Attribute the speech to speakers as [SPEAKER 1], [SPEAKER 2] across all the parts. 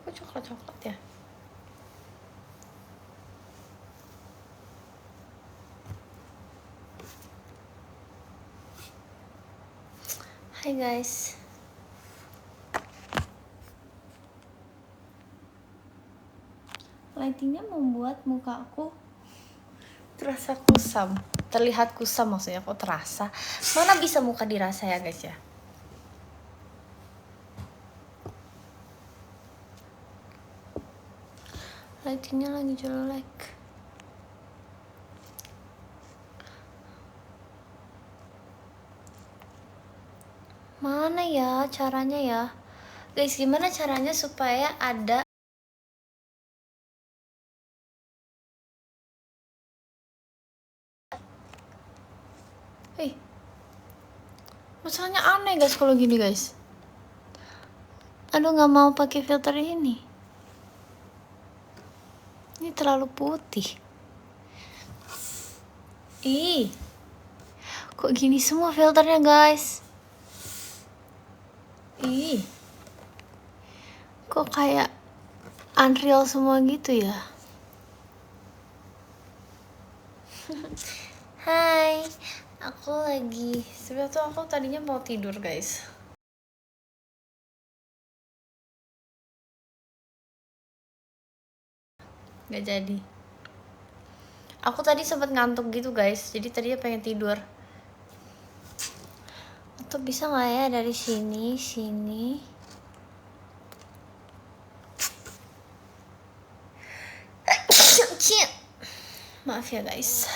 [SPEAKER 1] kok coklat-coklat ya? Hai guys. Lightingnya membuat muka aku terasa kusam. Terlihat kusam maksudnya, kok terasa. Mana bisa muka dirasa ya guys ya? Lightingnya lagi jelek. Mana ya caranya ya? Guys, gimana caranya supaya ada masalahnya aneh guys kalau gini guys. Aduh, nggak mau pakai filter ini. Ini terlalu putih. Ih, kok gini semua filternya guys? Ih, kok kayak unreal semua gitu ya? Hai, aku lagi. Sebenarnya tuh aku tadinya mau tidur guys. Gak jadi. Aku tadi sempat ngantuk gitu guys, jadi tadinya pengen tidur. Atau bisa nggak ya dari sini, Maaf ya guys.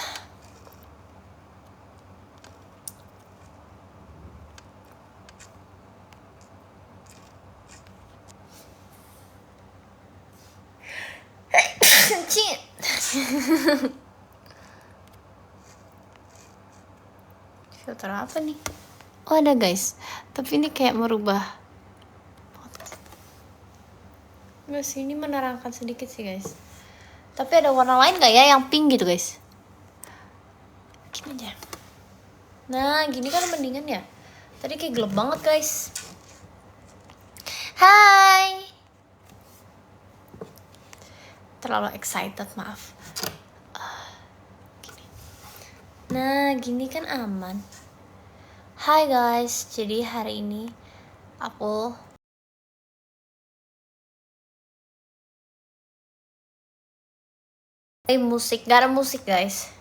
[SPEAKER 1] Filter apa nih? Oh ada guys, tapi ini kayak merubah. Nggak sih, ini menerangkan sedikit sih guys. Tapi ada warna lain gak ya yang pink gitu guys? Gini aja. Nah gini kan mendingan ya. Tadi kayak gelap banget guys. Hai. Terlalu excited, maaf. Gini. Nah gini kan aman. Hai guys, jadi hari ini aku musik, gak ada musik guys.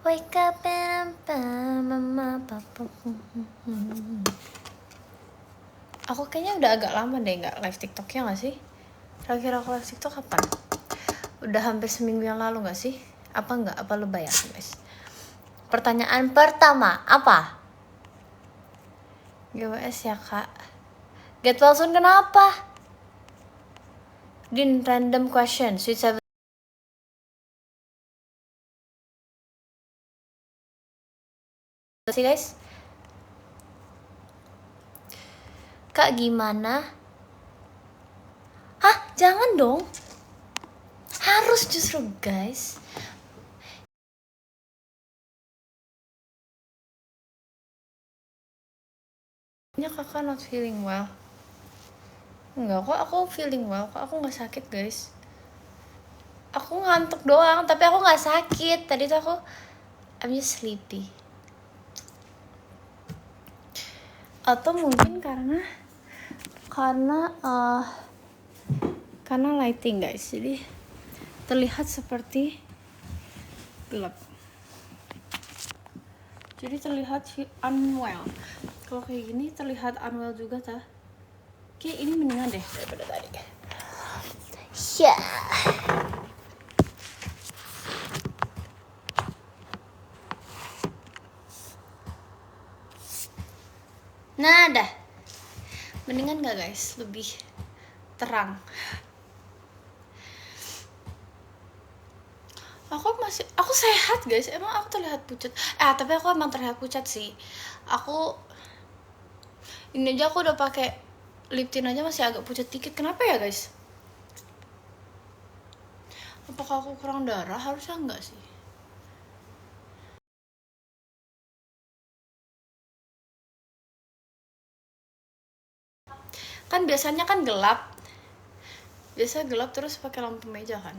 [SPEAKER 1] Wake up and mama papa. Aku kayaknya udah agak lama deh nggak live TikToknya nggak sih? Terakhir aku live TikTok kapan? Udah hampir seminggu yang lalu nggak sih? Apa nggak? Apa lebay ya guys? Pertanyaan pertama apa? GWS ya kak. Get well soon kenapa? Din random question. Sweet seven. Sih guys. Kak gimana? Hah? Jangan dong. Harus justru guys. Ya kakak not feeling well. Enggak kok, aku feeling well kok, aku nggak sakit guys. Aku ngantuk doang, tapi aku nggak sakit. Tadi tuh aku I'm just sleepy. Atau mungkin karena lighting guys, jadi terlihat seperti gelap. Jadi terlihat unwell. Kalau kayak gini terlihat unwell juga tah. Oke, ini mendingan deh daripada tadi. Ya. Nah, dah. Mendingan gak guys? Lebih terang. Aku sehat guys. Emang aku terlihat pucat? Tapi aku emang terlihat pucat sih. Ini aja aku udah pakai lip tint aja masih agak pucat dikit. Kenapa ya guys? Apakah aku kurang darah? Harusnya enggak sih. Kan biasanya kan gelap. Biasa gelap terus pakai lampu meja kan.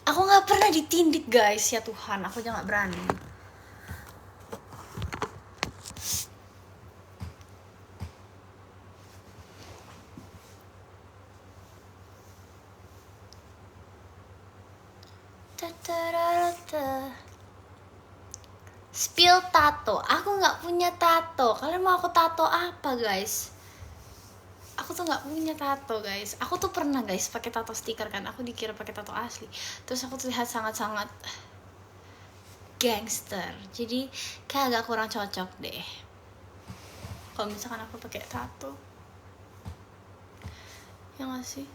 [SPEAKER 1] Aku nggak pernah ditindik guys, ya Tuhan, aku aja nggak berani. Spill tato, aku nggak punya tato. Kalian mau aku tato apa guys? Aku tuh nggak punya tato guys. Aku tuh pernah guys pakai tato stiker kan. Aku dikira pakai tato asli. Terus aku terlihat sangat-sangat gangster. Jadi kayak agak kurang cocok deh. Kalau misalkan aku pakai tato, ya nggak sih?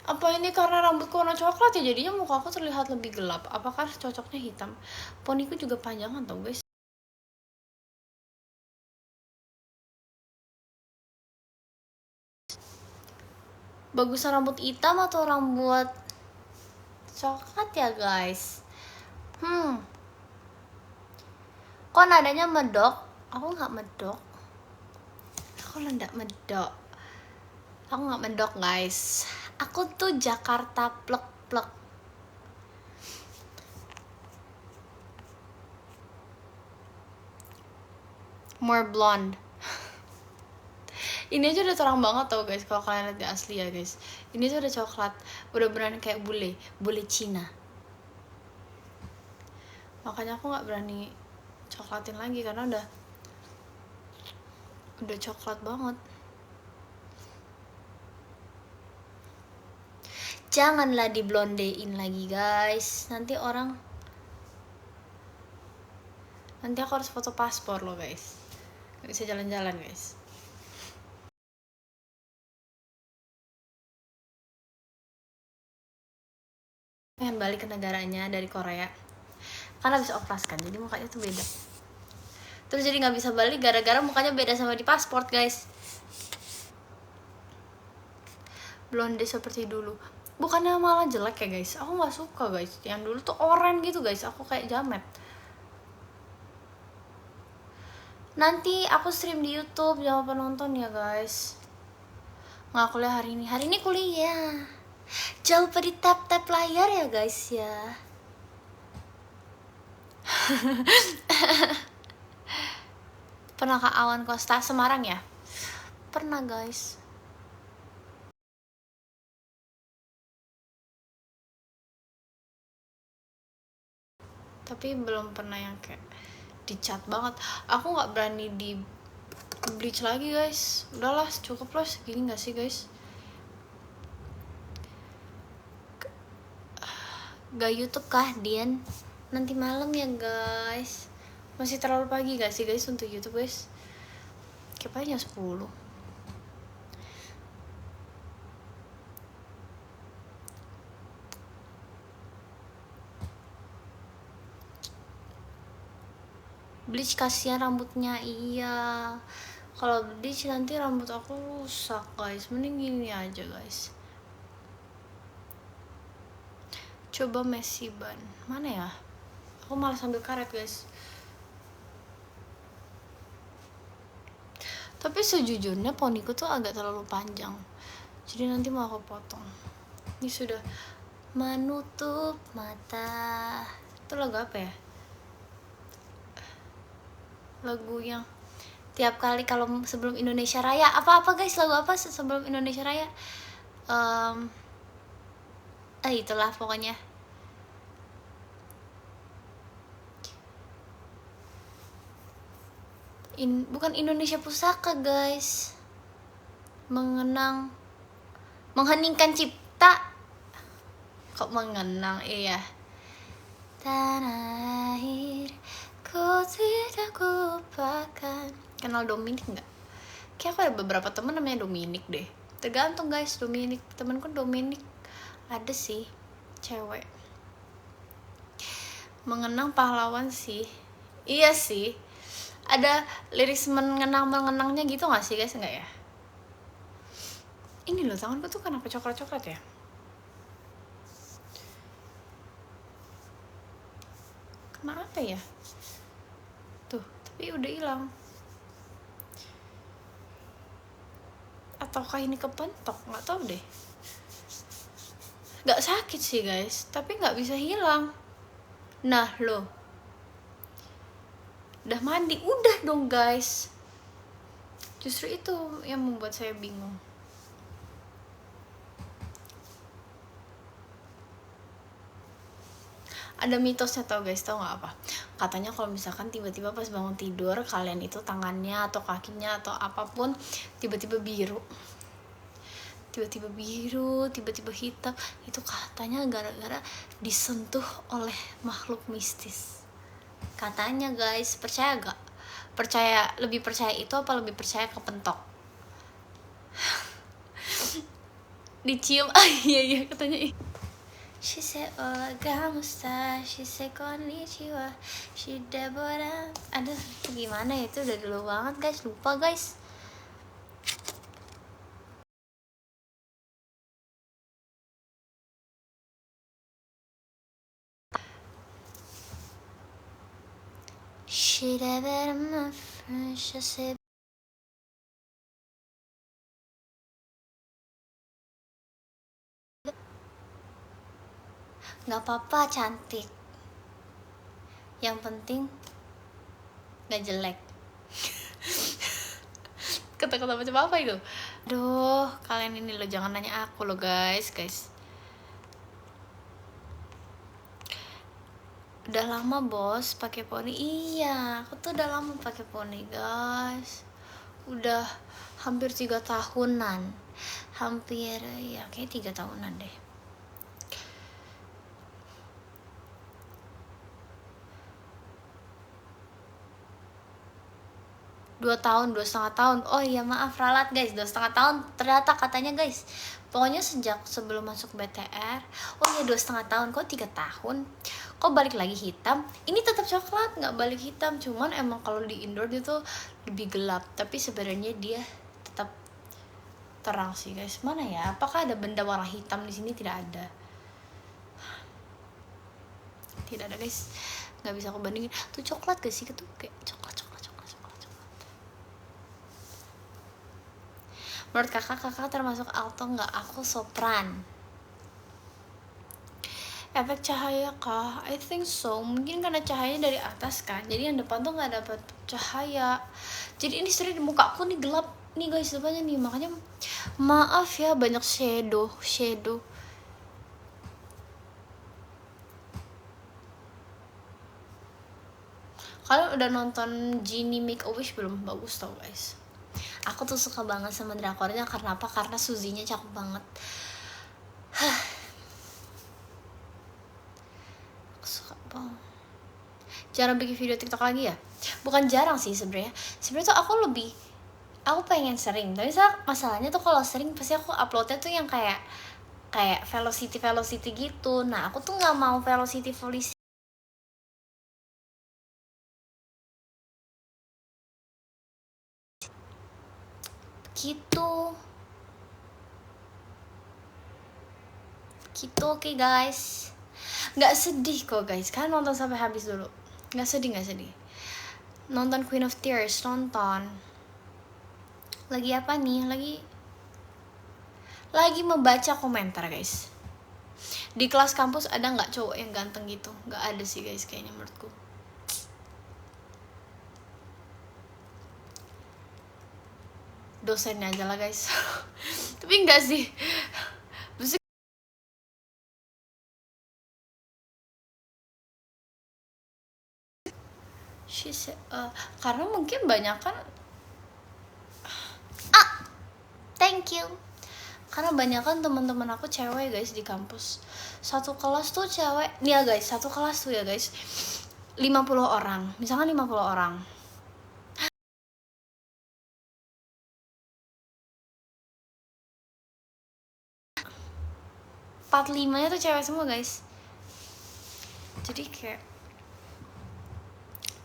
[SPEAKER 1] Apa ini karena rambutku warna coklat ya jadinya muka aku terlihat lebih gelap? Apakah cocoknya hitam? Poniku juga panjangan tau guys. Bagusan rambut hitam atau rambut coklat ya guys? Kok nadanya medok? Aku nggak medok. Aku nggak medok. Aku nggak medok guys. Aku tuh Jakarta plek-plek. More blonde. Ini aja udah terang banget tau guys. Kalau kalian lihat di asli ya guys. Ini tuh udah coklat. Udah beneran kayak bule Cina. Makanya aku nggak berani coklatin lagi karena udah coklat banget. Janganlah diblondein lagi guys. Nanti aku harus foto paspor loh guys. Gak bisa jalan-jalan guys. Pengen balik ke negaranya dari Korea. Kan habis operasi kan, jadi mukanya tuh beda. Terus jadi nggak bisa balik gara-gara mukanya beda sama di paspor guys. Blonde seperti dulu. Bukannya malah jelek ya guys. Aku nggak suka guys. Yang dulu tuh oranye gitu guys. Aku kayak jamet. Nanti aku stream di YouTube, jangan lupa nonton ya guys. Nggak kuliah hari ini. Hari ini kuliah. Jangan lupa di tap layar ya guys ya. Pernah ke Awan Costa Semarang ya? Pernah guys. Tapi belum pernah yang kayak dicat banget. Aku nggak berani di bleach lagi guys. Udahlah cukup lah segini nggak sih guys? Gak YouTube kah Dian? Nanti malam ya guys. Masih terlalu pagi gak sih guys untuk YouTube guys? Kayaknya 10. Bleach kasihan rambutnya. Iya, kalau bleach nanti rambut aku rusak guys. Mending gini aja guys. Coba Messi ban. Mana ya? Aku malah sambil karet guys. Tapi sejujurnya poniku tuh agak terlalu panjang. Jadi nanti mau aku potong. Ini sudah menutup mata. Itu lagu apa ya? Lagu yang tiap kali kalau sebelum Indonesia Raya. Apa guys, lagu apa sebelum Indonesia Raya? Itulah pokoknya. Bukan Indonesia Pusaka guys. Mengheningkan cipta. Kok mengenang? Iya. Tanah air ku tidak lupakan. Kenal Dominic nggak? Kayak aku ada beberapa temen namanya Dominic deh. Tergantung guys, Dominic. Temenku Dominic ada sih, cewek. Mengenang pahlawan sih. Iya sih. Ada lirik mengenangnya gitu nggak sih guys? Nggak ya? Ini loh tanganku tuh kenapa coklat-coklat ya? Kenapa ya? Tuh, tapi udah hilang. ataukah ini kepentok, nggak tahu deh. Nggak sakit sih guys, tapi nggak bisa hilang. Nah lo udah mandi, udah dong guys. Justru itu yang membuat saya bingung. Ada mitosnya tau guys, tau nggak apa? Katanya kalau misalkan tiba-tiba pas bangun tidur kalian itu tangannya atau kakinya atau apapun tiba-tiba biru, tiba-tiba hitam, itu katanya gara-gara disentuh oleh makhluk mistis. Katanya guys, percaya gak? Lebih percaya itu apa lebih percaya kepentok? Dicium, iya katanya. She said, "Oh, gamusta." She said, "Konnichiwa." She debora. Aduh, gimana ya, itu udah dulu banget guys, lupa guys. She debora my friend. She said, nggak apa-apa cantik. Yang penting nggak jelek. Kata-kata macam apa itu? Aduh, kalian ini lo jangan nanya aku lo guys. Udah lama bos pakai poni. Iya, aku tuh udah lama pakai poni guys. Udah hampir 3 tahunan. Hampir ya kayak 3 tahunan deh. Dua setengah tahun. Oh iya maaf ralat guys, 2,5 tahun ternyata katanya guys. Pokoknya sejak sebelum masuk BTR. Oh iya 2,5 tahun, kok 3 tahun? Kok balik lagi hitam? Ini tetap coklat, nggak balik hitam. Cuman emang kalau di indoor dia tuh lebih gelap. Tapi sebenarnya dia tetap terang sih guys. Mana ya? Apakah ada benda warna hitam di sini? Tidak ada. Tidak ada guys. Nggak bisa aku bandingin. Tuh coklat gak sih? Itu kayak coklat. Menurut kakak termasuk alto nggak? Aku sopran. Efek cahaya kah? I think so. Mungkin karena cahayanya dari atas kan, jadi yang depan tuh nggak dapet cahaya. Jadi ini sebenarnya di mukaku nih gelap nih guys depannya nih, makanya maaf ya banyak shadow. Kalian udah nonton Genie Make a Wish belum? Bagus tau guys. Aku tuh suka banget sama drakornya. Karena apa? Karena Suzy-nya cakep banget. Aku suka banget. Jarang bikin video TikTok lagi ya? Bukan jarang sih sebenarnya. Sebenarnya tuh aku pengen sering. Tapi masalahnya tuh kalau sering pasti aku uploadnya tuh yang kayak velocity gitu. Nah aku tuh nggak mau velocity gitu oke guys. Nggak sedih kok guys, kalian nonton sampai habis dulu. Nggak sedih nonton Queen of Tears. Nonton lagi apa nih, lagi membaca komentar guys. Di kelas kampus ada nggak cowok yang ganteng gitu? Nggak ada sih guys kayaknya menurutku. Dosennya aja lah guys. Tapi enggak sih. Karena mungkin banyak kan. Thank you. Karena banyak kan teman-teman aku cewek guys di kampus. Satu kelas tuh cewek. Nih ya guys, satu kelas tuh ya guys 50 orang. Misalkan 50 orang. 45-nya tuh cewek semua guys. Jadi kayak,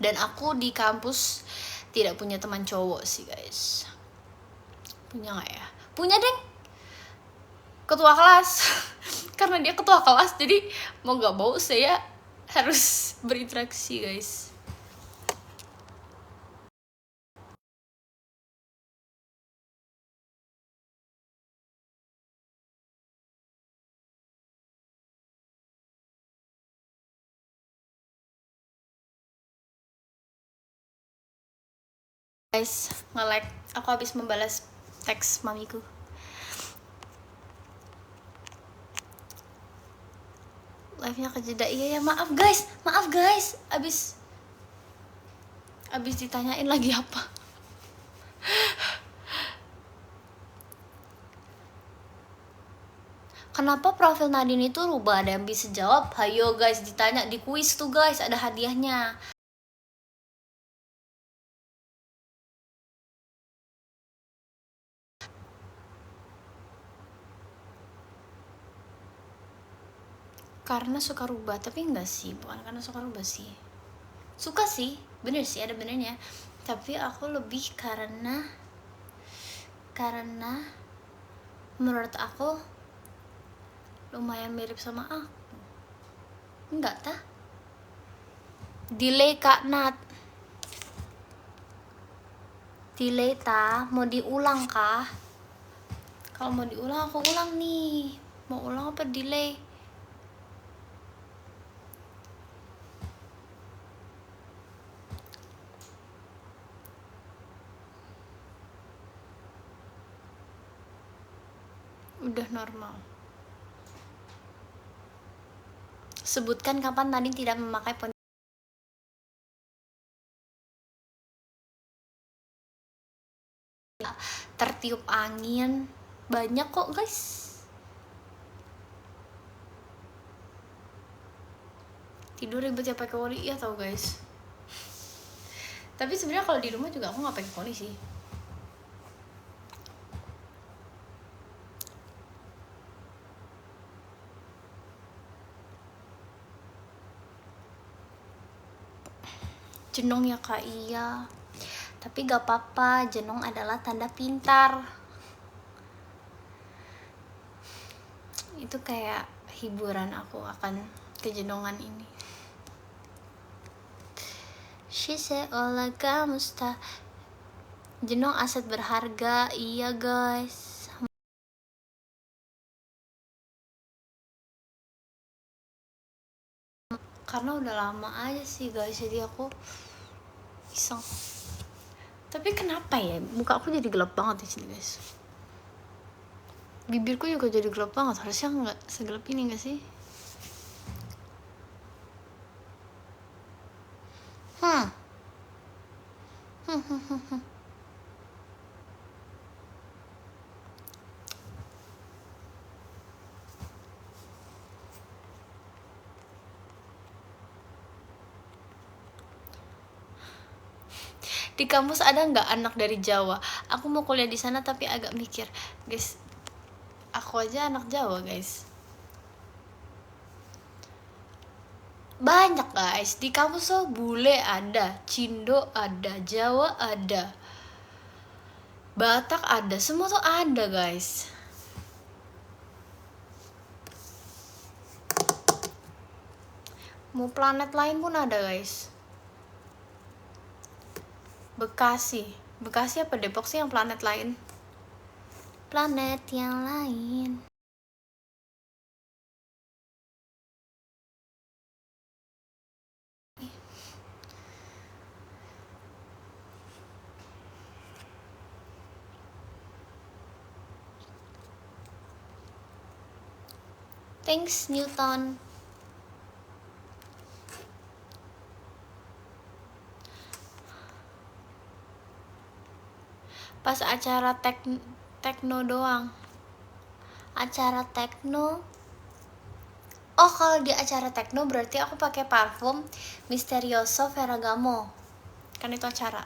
[SPEAKER 1] dan aku di kampus tidak punya teman cowok sih guys. Punya nggak ya? Punya deng, ketua kelas. Karena dia ketua kelas, jadi mau nggak mau saya harus berinteraksi guys. Guys, nge-like. Aku habis membalas teks mamiku. Live-nya kejeda. Iya ya, maaf guys. Abis ditanyain lagi apa. Kenapa profil Nadine itu rubah? Ada yang bisa jawab? Hayo guys, ditanya di kuis tuh guys, ada hadiahnya. Karena suka rubah, tapi enggak sih, bukan karena suka rubah sih. Suka sih, bener sih, ada benernya. Tapi aku lebih karena menurut aku lumayan mirip sama aku. Enggak tah? Delay Kak Nat. Delay tah, mau diulang kah? Kalau mau diulang aku ulang nih. Mau ulang apa delay? Udah normal. Sebutkan kapan Nadine tidak memakai poni. Tertiup angin. Banyak kok guys. Tidur ribet ya pakai poni, iya tau guys. Tapi sebenarnya kalau di rumah juga aku nggak pakai poni sih. Jenong ya kak, iya. Tapi gak apa-apa, jenong adalah tanda pintar. Itu kayak hiburan aku akan kejenongan ini. She said olaga musta. Jenong aset berharga, iya guys. Karena udah lama aja sih guys, jadi aku iseng. Tapi kenapa ya muka aku jadi gelap banget di sini guys. Bibirku juga jadi gelap banget, harusnya nggak segelap ini nggak sih? Di kampus ada nggak anak dari Jawa? Aku mau kuliah di sana tapi agak mikir, guys. Aku aja anak Jawa, guys. Banyak guys di kampus tuh, bule ada, Cindo ada, Jawa ada, Batak ada, semua tuh ada guys. Mau planet lain pun ada guys. Bekasi apa Depok sih yang planet lain? Planet yang lain. Thanks Newton. Pas acara tekno doang. Acara tekno. Oh, kalau di acara tekno berarti aku pakai parfum Misterioso Ferragamo. Kan itu acara.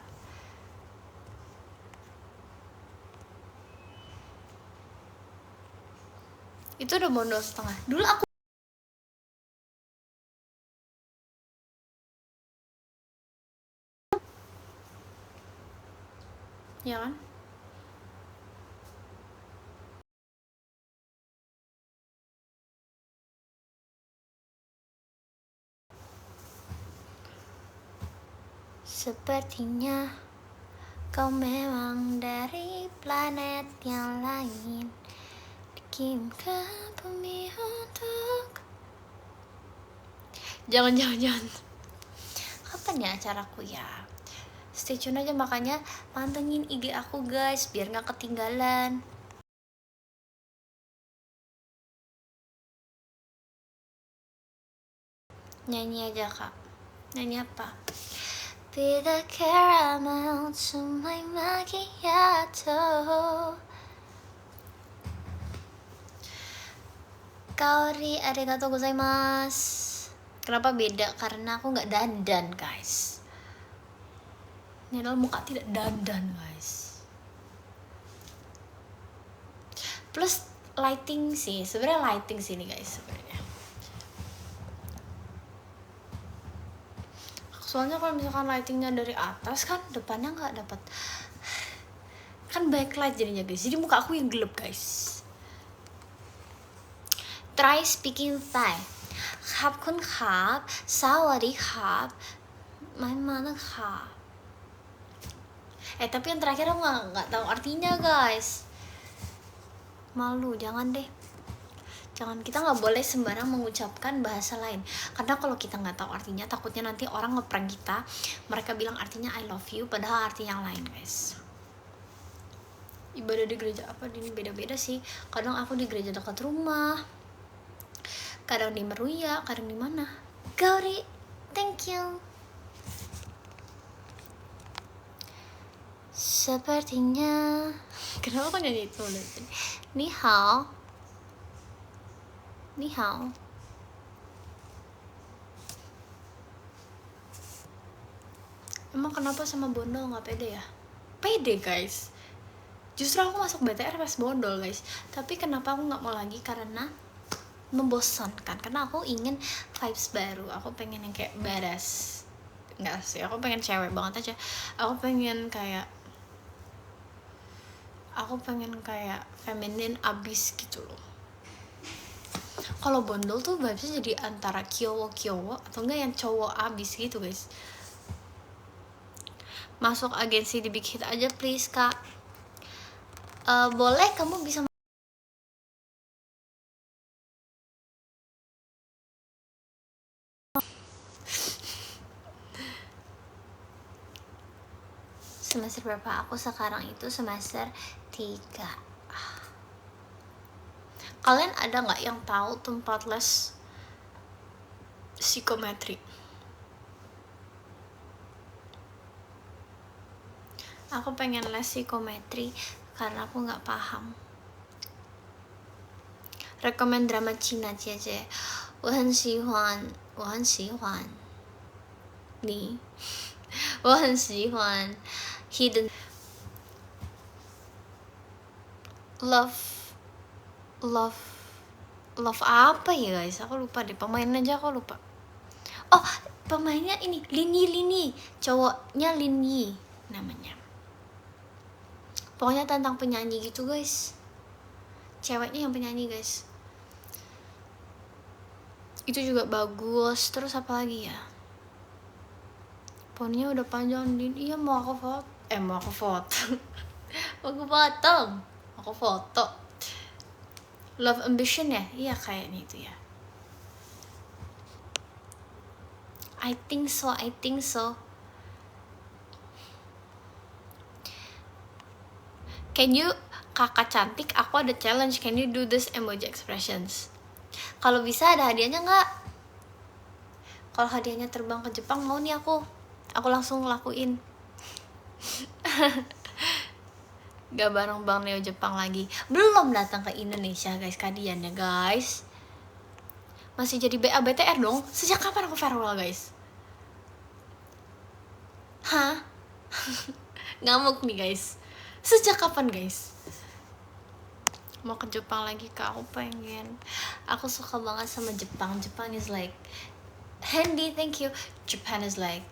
[SPEAKER 1] Itu udah mau 2,5. Dulu aku ya kan? Sepertinya kau memang dari planet yang lain, dikirim ke bumi untuk. Jangan. Kapan ya acaraku ya? Stay tune aja, makanya pantengin IG aku guys biar nggak ketinggalan. Nyanyi aja kak. Nyanyi apa? Be the caramel to my macchiato. Kaori arigatou gozaimasu. Kenapa beda? Karena aku nggak dandan guys. Ini adalah muka tidak dandan guys. Plus lighting sih, sebenarnya lighting sih nih guys sebenarnya. Soalnya kalau misalkan lightingnya dari atas kan depannya nggak dapat, kan backlight jadinya guys. Jadi muka aku yang gelap guys. Try speaking Thai. Khap kun khap, sawadi khap, main mana khap. Tapi yang terakhir aku nggak tahu artinya guys. Malu, jangan deh. Jangan, kita nggak boleh sembarang mengucapkan bahasa lain, karena kalau kita nggak tahu artinya takutnya nanti orang ngeprank kita, mereka bilang artinya I love you padahal arti yang lain guys. Ibadah di gereja apa ini beda-beda sih. Kadang aku di gereja dekat rumah, kadang di Meruya, kadang di mana. Gauri, thank you. Sepertinya kenapa aku nyanyi itu? Ni hao. Ni hao. Emang kenapa sama bondol nggak pede ya? Pede guys. Justru aku masuk BTR pas bondol guys. Tapi kenapa aku nggak mau lagi? Karena membosankan. Karena aku ingin vibes baru. Aku pengen yang kayak badass. Nggak sih, aku pengen cewek banget aja. Aku pengen kayak feminin abis gitu loh. Kalau bondol tuh vibesnya jadi antara kyowo atau enggak yang cowok abis gitu guys. Masuk agensi di Big Hit aja please kak. Boleh, kamu bisa semester berapa? Aku sekarang itu semester 3. Kalian ada nggak yang tahu tempat les psikometri? Aku pengen les psikometri karena aku nggak paham. Rekomen drama Cina Cie. 我很喜欢你我很喜欢 Hidden Love apa ya guys? Aku lupa deh, pemainnya aja aku lupa. Oh, pemainnya ini Lini, cowoknya Lini namanya. Pokoknya tentang penyanyi gitu guys. Ceweknya yang penyanyi guys. Itu juga bagus. Terus apa lagi ya? Pokoknya udah panjang din. Iya mau aku foto. Mau aku foto. Aku foto. Love Ambition ya? Iya kayaknya itu ya. I think so. Can you, kakak cantik, aku ada challenge. Can you do this emoji expressions? Kalau bisa ada hadiahnya nggak? Kalau hadiahnya terbang ke Jepang mau nih aku langsung ngelakuin. Gak bareng Bang Neo Jepang lagi. Belum datang ke Indonesia guys, kadian ya guys. Masih jadi BA BTR dong. Sejak kapan aku farewell guys? Hah? Ngamuk nih guys. Sejak kapan guys? Mau ke Jepang lagi kak, aku pengen. Aku suka banget sama Jepang. Jepang is like handy, thank you. Japan is like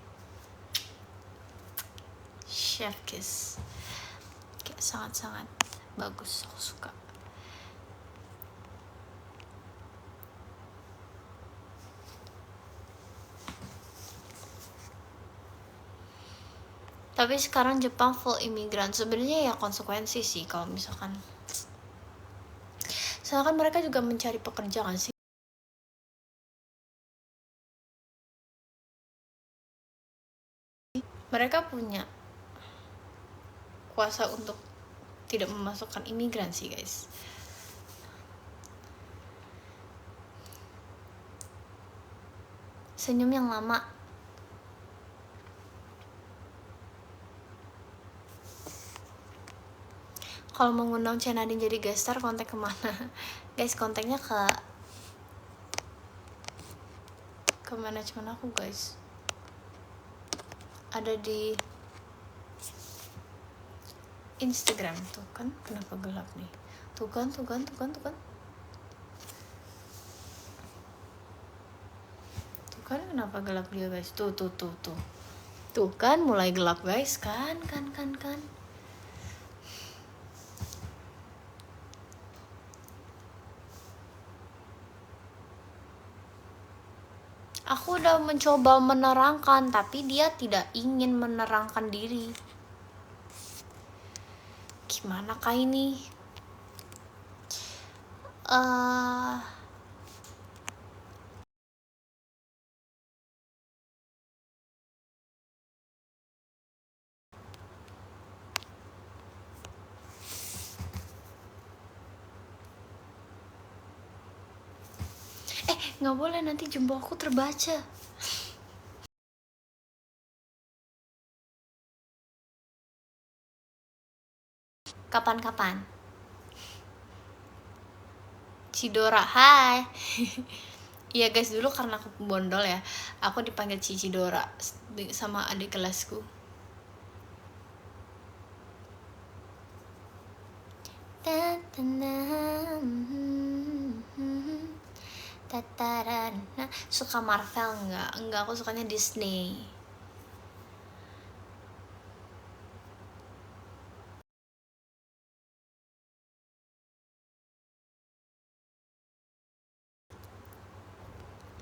[SPEAKER 1] chef kiss. Kayak sangat-sangat bagus, aku suka. Tapi sekarang Jepang full imigran. Sebenarnya ya konsekuensi sih kalau misalkan. Soalnya kan mereka juga mencari pekerjaan sih. mereka punya kuasa untuk tidak memasukkan imigran sih guys. Senyum yang lama. Kalau mau ngundang Cenadin jadi guest star, kontak kemana? Guys, kontaknya ke manajemen aku guys. Ada di Instagram. Tuh kan kenapa gelap nih. Tuh kan. Tuh kan kenapa gelap dia guys. Tuh kan mulai gelap guys. Kan. Aku udah mencoba menerangkan, tapi dia tidak ingin menerangkan diri. Gimana kah ini? Nggak boleh, nanti jempol aku terbaca. Kapan? Cidora, hai. Iya guys, dulu karena aku bondol ya, aku dipanggil Cidora sama adik kelasku. Suka Marvel enggak, aku sukanya Disney.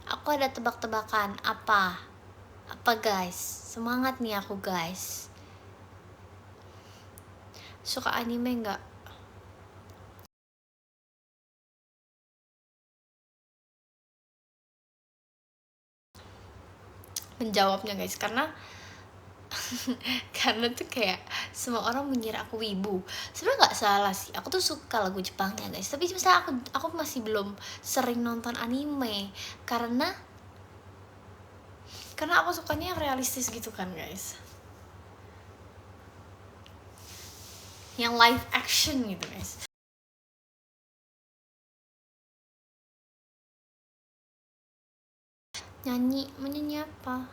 [SPEAKER 1] Aku ada tebak-tebakan. Apa guys? Semangat nih aku guys. Suka anime enggak? Menjawabnya guys, karena tuh kayak semua orang mengira aku wibu. Sebenarnya nggak salah sih, aku tuh suka lagu Jepangnya guys, tapi misalnya aku masih belum sering nonton anime karena aku sukanya yang realistis gitu kan guys, yang live action gitu guys. Menyanyi apa?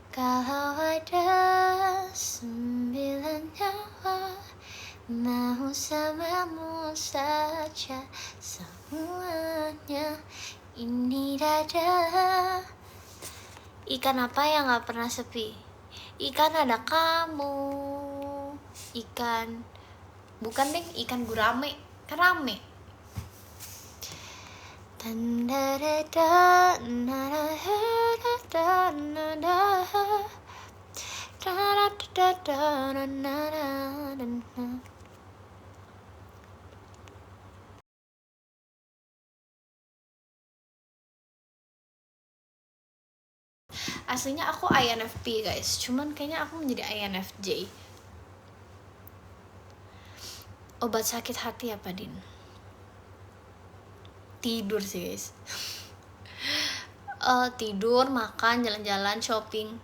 [SPEAKER 1] Kalau ada 9 nyawa, mau samamu saja semuanya. Ini dada. Ikan apa yang gak pernah sepi? Ikan ada kamu. Ikan, bukan deh, ikan gurame, kan rame. Aslinya aku INFP guys, cuman kayaknya aku menjadi INFJ. Obat sakit hati apa Din? Tidur sih guys. Tidur, makan, jalan-jalan, shopping,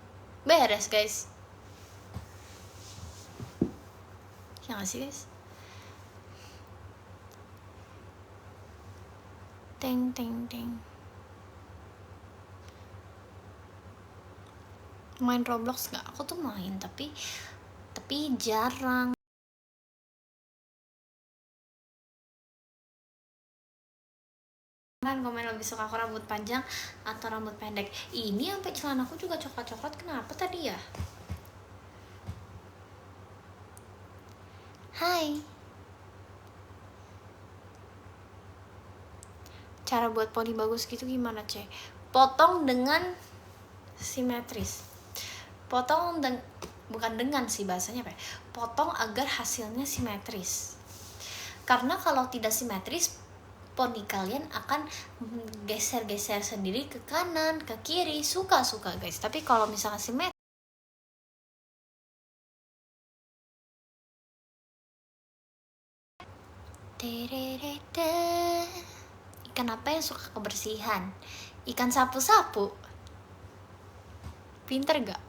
[SPEAKER 1] beres guys. Ya gak sih guys? Teng. Main Roblox gak? Aku tuh main tapi jarang. Kan komen lebih suka aku rambut panjang atau rambut pendek. Ini sampai celanaku juga coklat-coklat, kenapa tadi ya? Hai. Cara buat poni bagus gitu gimana, Ce? Potong dengan simetris. Bukan dengan sih bahasanya apa ya? Potong agar hasilnya simetris. Karena kalau tidak simetris, poni kalian akan geser-geser sendiri ke kanan, ke kiri, suka-suka guys. Tapi kalau misalnya simetris, Ikan apa yang suka kebersihan? Ikan sapu-sapu. Pinter gak?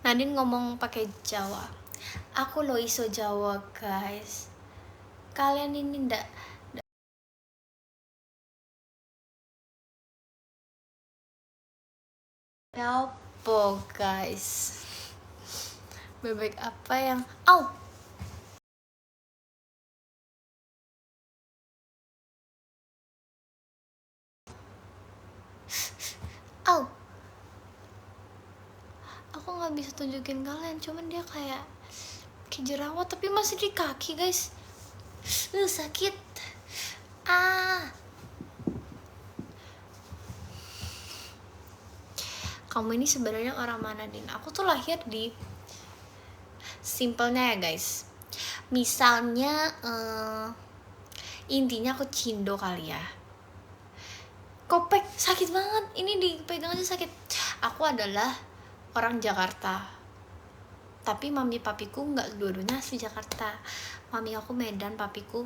[SPEAKER 1] Nadine ngomong pakai Jawa. Aku lo iso Jawa guys. Kalian ini ndak apa guys. Bebek apa yang aku nggak bisa tunjukin kalian, cuman dia kayak jerawat tapi masih di kaki guys. Sakit. Kamu ini sebenarnya orang mana, Din? Aku tuh lahir di simpelnya ya guys. Misalnya intinya aku Cindo kali ya. Kopek sakit banget, ini dipegang aja sakit. Aku adalah orang Jakarta, tapi mami papiku nggak dua-duanya asli Jakarta. Mami aku Medan, papiku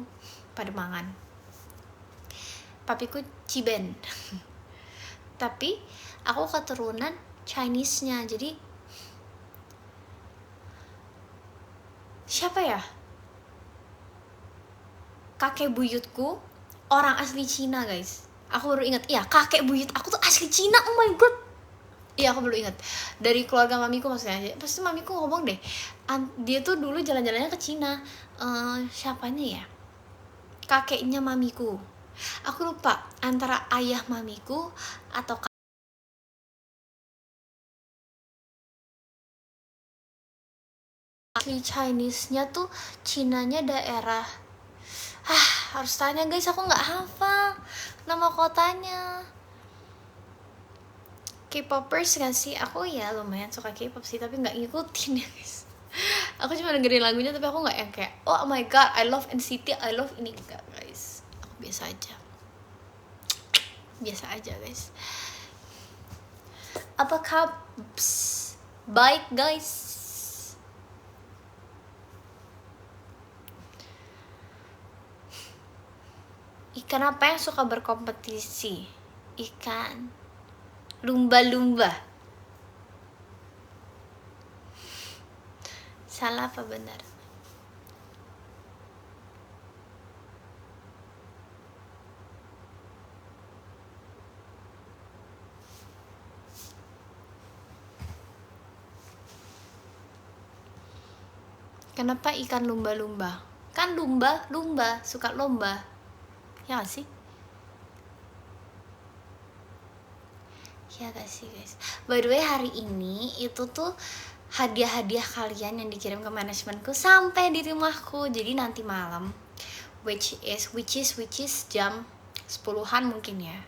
[SPEAKER 1] Pademangan. Papiku Ciben. Tapi aku keturunan Chinese-nya. Jadi siapa ya? Kakek buyutku orang asli Cina, guys. Aku baru ingat, iya kakek buyut aku tuh asli Cina. Oh my god. Iya aku baru ingat. Dari keluarga mamiku maksudnya. Pasti mamiku ngomong deh, dia tuh dulu jalan-jalannya ke Cina. Siapanya ya? Kakeknya mamiku. Aku lupa antara ayah mamiku atau asli Chinese-nya tuh Cinanya daerah. Harus tanya guys, aku nggak hafal nama kotanya. K-popers kan sih? Aku ya lumayan suka K-pop sih, tapi nggak ngikutin ya guys. Aku cuma dengerin lagunya, tapi aku nggak yang kayak oh my god I love NCT, I love ini. Enggak guys, aku biasa aja guys. Apa kabar? Baik guys. Ikan apa yang suka berkompetisi? Ikan lumba-lumba. Salah apa benar? Kenapa ikan lumba-lumba? Kan lumba suka lomba. Ya gak sih? Ya gak sih guys. By the way hari ini itu tuh hadiah-hadiah kalian yang dikirim ke manajemenku sampai di rumahku. Jadi nanti malam which is jam 10-an mungkin ya.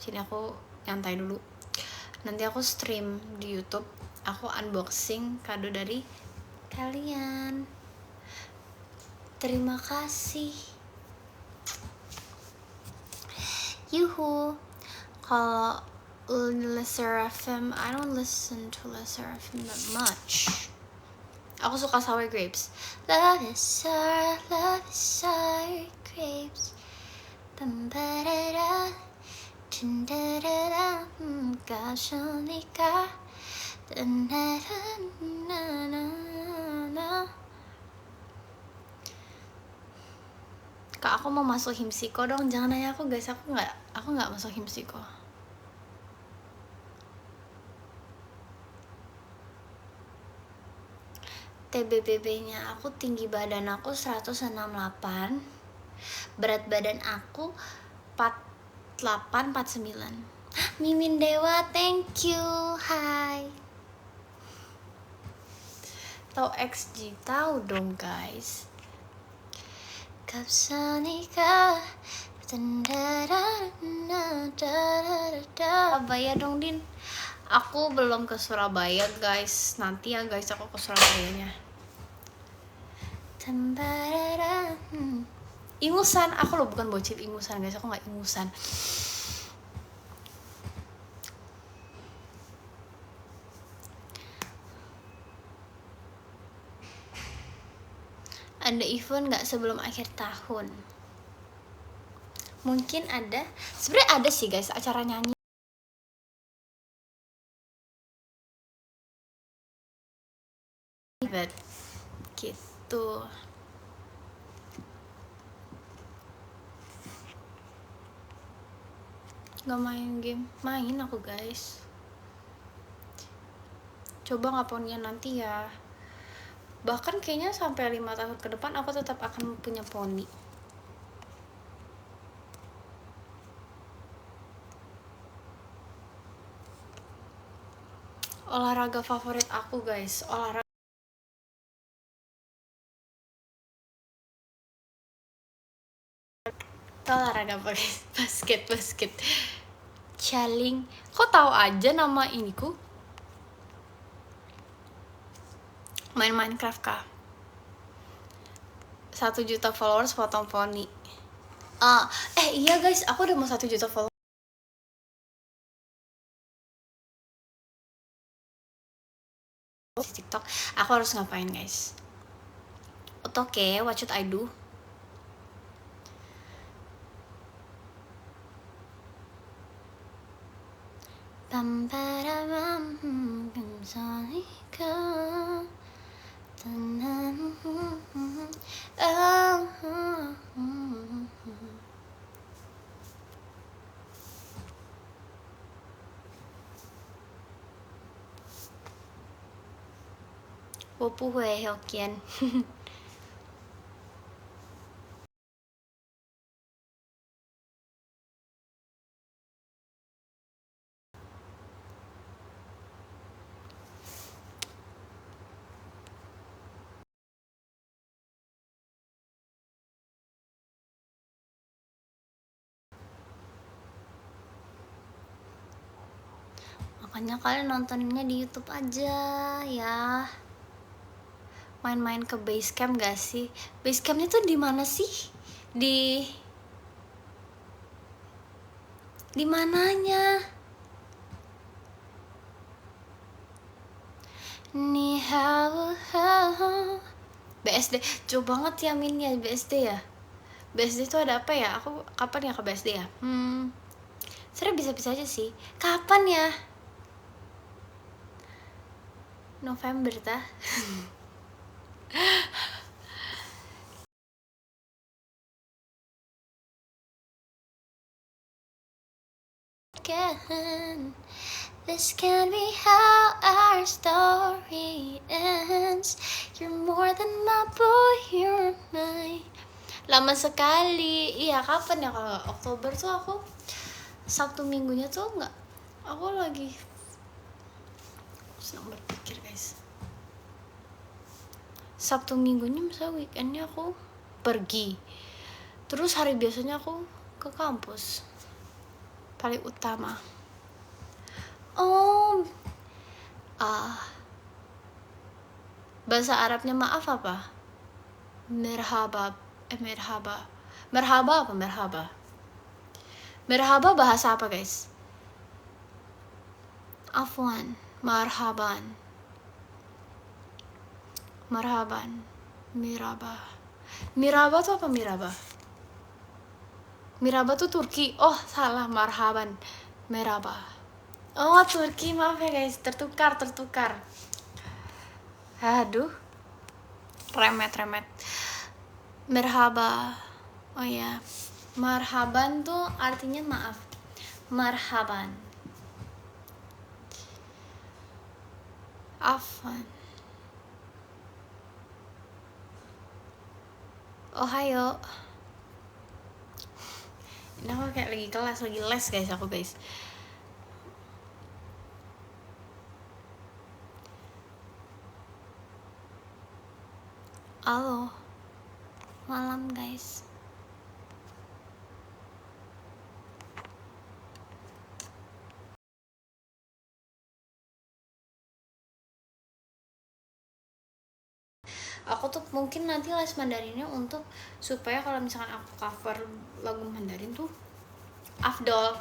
[SPEAKER 1] Sini aku nyantai dulu. Nanti aku stream di YouTube. Aku unboxing kado dari kalian. Terima kasih. Yuhu. Kalau Le Sserafim, I don't listen to Le Sserafim that much. Aku suka sour grapes. Love is sour grapes. Bam-ba-da-da, dun-da-da-da, 가셔니까, da-da-da-da-da-da. Kak, aku mau masuk himsiko dong. Jangan nanya aku guys, aku nggak masuk himsiko. TBBB-nya aku tinggi badan aku 168, berat badan aku 48-49. Mimin Dewa, thank you. Hai. Tahu XG? Tahu dong guys. Kapsanika Surabaya dong Din. Aku belum ke Surabaya guys. Nanti ya guys aku ke Surabayanya. Ingusan, aku loh bukan bocil ingusan guys. Aku nggak ingusan. Ada event nggak sebelum akhir tahun? Mungkin ada, sebenarnya ada sih guys, acara nyanyi. But gitu. Gak main game, main aku guys. Coba ngapainnya nanti ya. Bahkan kayaknya sampai 5 tahun ke depan aku tetap akan punya poni. Olahraga favorit aku guys, olahraga apa guys? Basket. Chaling. Kok tahu aja nama iniku? Main Minecraft kah? 1 juta followers potong poni. Iya guys, aku udah mau 1 juta followers di TikTok. Aku harus ngapain guys? Oke, what should I do? Wo bu hui Hokkien. Makanya kalian nontonnya di YouTube aja ya. Main-main ke Basecamp gak sih? Basecampnya tuh di mana sih? Di mananya? Ni hao hao. BSD, jauh banget ya Min ya BSD ya. BSD tuh ada apa ya? Aku kapan ya ke BSD ya? Sebenernya bisa-bisa aja sih. Kapan ya? November tah. This can be how our story ends. You're more than my boy, you're mine. Lama sekali. Iya, kapan ya? Kalau Oktober tuh aku Sabtu minggunya tuh nggak. Aku lagi senang berpikir guys. Sabtu minggunya misalnya weekendnya aku pergi. Terus hari biasanya aku ke kampus. Paling utama. Bahasa Arabnya maaf apa? Merhaba. Merhaba apa merhaba? Merhaba bahasa apa guys? Afwan. Marhaban. Miraba tuh apa miraba? Miraba tuh Turki. Oh salah, marhaban. Meraba. Oh Turki, maaf ya guys, tertukar. Aduh, remet. Merhaba. Oh ya, marhaban tuh artinya maaf. Marhaban. Afwan. Ohayo. Ini aku kayak lagi kelas, lagi les guys aku guys. Halo. Malam guys. Aku tuh mungkin nanti les Mandarinnya untuk supaya kalau misalkan aku cover lagu Mandarin tuh afdol.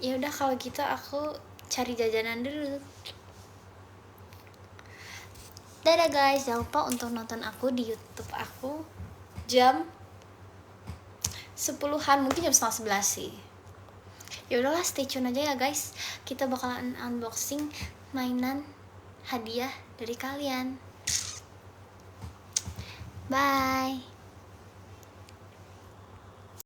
[SPEAKER 1] Ya udah kalau gitu aku cari jajanan dulu.
[SPEAKER 2] Dadah guys, jangan lupa untuk nonton aku di YouTube aku jam 10-an, mungkin jam 10:30 sih. Ya udahlah, stay tune aja ya guys. Kita bakalan unboxing mainan hadiah dari kalian. Bye.